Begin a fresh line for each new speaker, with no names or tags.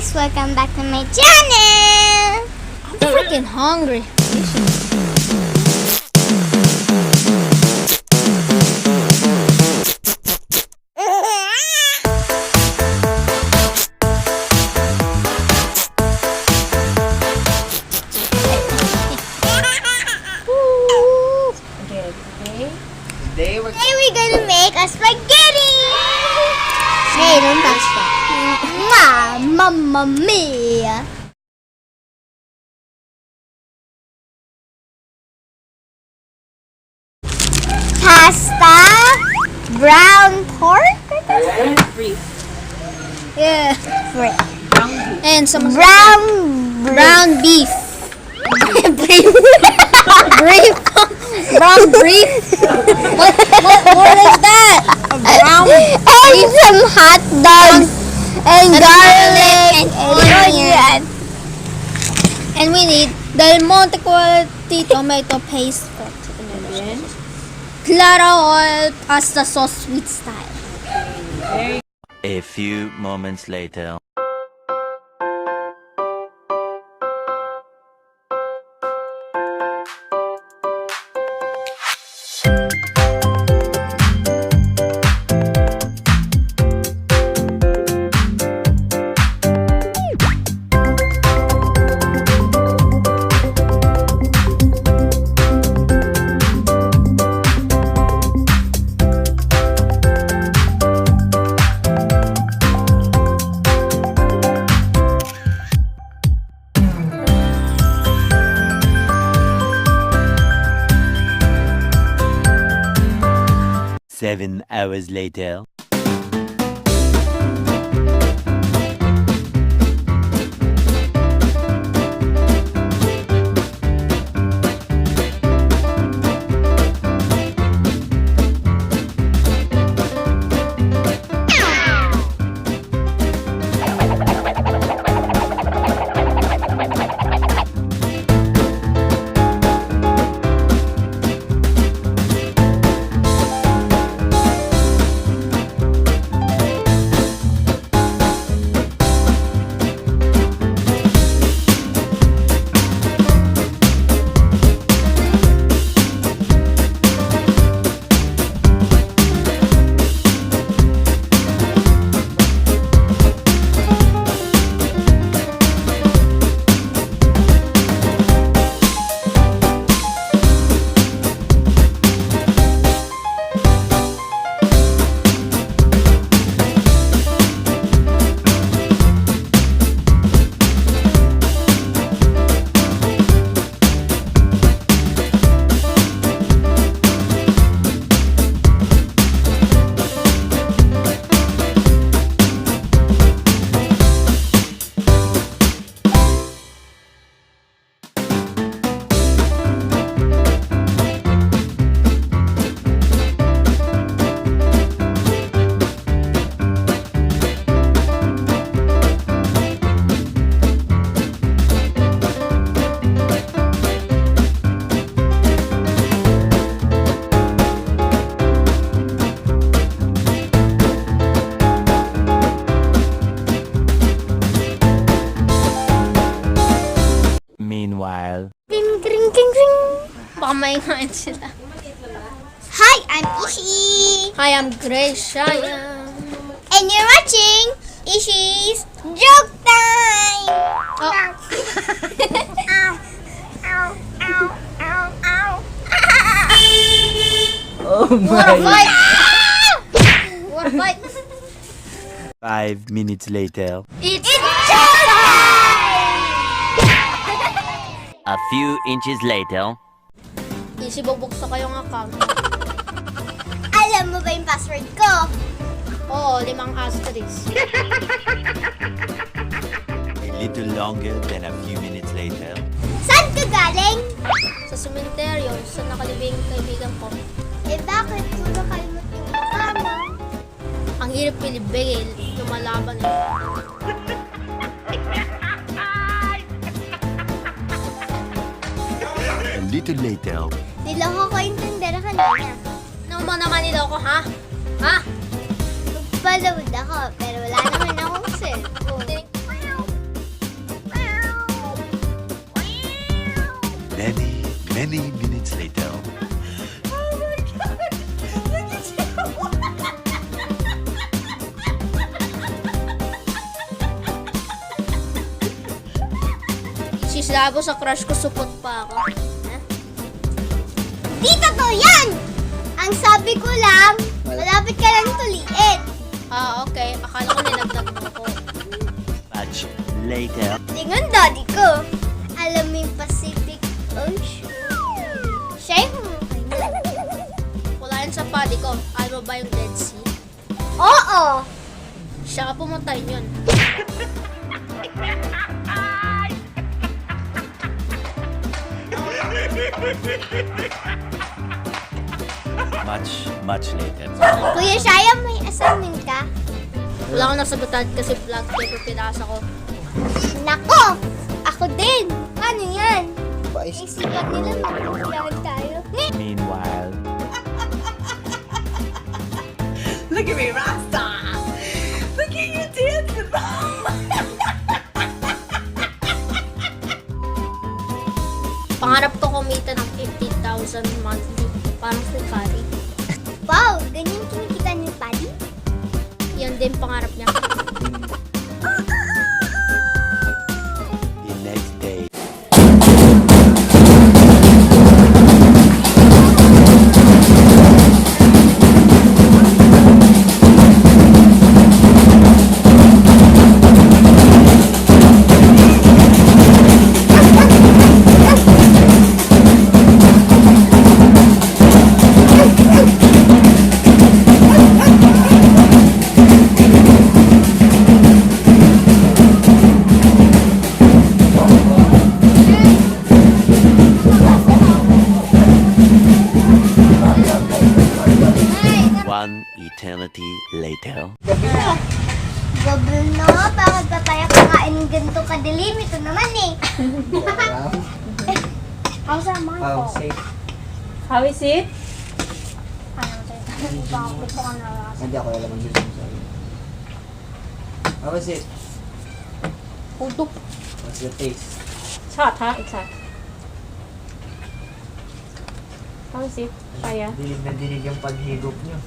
guys! Welcome back to my channel!
I'm freaking hungry.
Today we're gonna make a spaghetti! Hey, don't touch that. Mamma mia! Pasta, brown pork,
Free.
yeah,
And some
brown
beef.
beef,
Brief. Brown brief. What is that? A brown
and some hot dogs and garlic and onion.
And we need Del Monte quality tomato paste for chicken. Clara oil pasta sauce sweet style.
A few moments later. Seven hours later. Meanwhile.
Ring, ring, ring, ring.
Baka maingay sila.
Hi, I'm Ishi.
Hi, I'm Gracia.
And you're watching Ishi's Joke Time!
Oh.
Ow, ow, ow, ow, ow.
What a fight! What a fight!
5 minutes later.
It's
Joke Time!
A few inches later.
Easy, bubuksan kayong account.
Alam mo ba yung password ko?
Oo, 5 asterisk.
A little longer than a few minutes later.
Saan ka galing?
Sa sementeryo, sa nakalibing kaibigan ko.
Eh bakit mo nakalimot yung mukha mo?
Ang hirap pilibigil, lumalaban eh.
A little later.
Niloko ko yung tindera kanina.
Ano mo naman niloko, ha? Ha?
Nagpalawad ako, pero wala naman akong cellphone.
Many minutes later.
Oh my God! Look at you!
Sislabo sa crush ko, supot pa ako.
Di totoo yan! Ang sabi ko lang, malapit ka lang tuliin.
Ah, okay. Akala ko nilagdag mo ko.
Much later.
Tingnan daddy ko. Alam mo yung Pacific Ocean? Siya yung humukay na.
Wala yan sa body ko. Alam mo ba yung Dead Sea?
Oo!
Siya ka pumunta yun.
Much later.
Kuya Shaya, may assignment ka?
Wala akong nasagutan kasi vlog paper pinasa ko.
Nako! Ako din! Paano yan?
Pais.
Isipan nila magkakilala tayo.
Meanwhile.
Look at me, Rasta! Look at you dancing!
Pangarap ko kumita ng 50,000 monthly. Parang Ferrari.
Wow! Ganyan kinikita ni Paddy?
Yan din pangarap niya.
The next day. One eternity later.
Bubble no, bakit pa tayo kakain ng ganito kadilim? Ito naman eh. Ang sama ko.
Oh, safe.
How is it?
Ano tayo? Bakit ko ka na
Hindi ako alam ang gusto mo sa akin. How was it?
Putok.
What's the taste?
It's hot, huh? It's hot. How is it? Kaya?
Dilig na dilig yung paghigop niyo.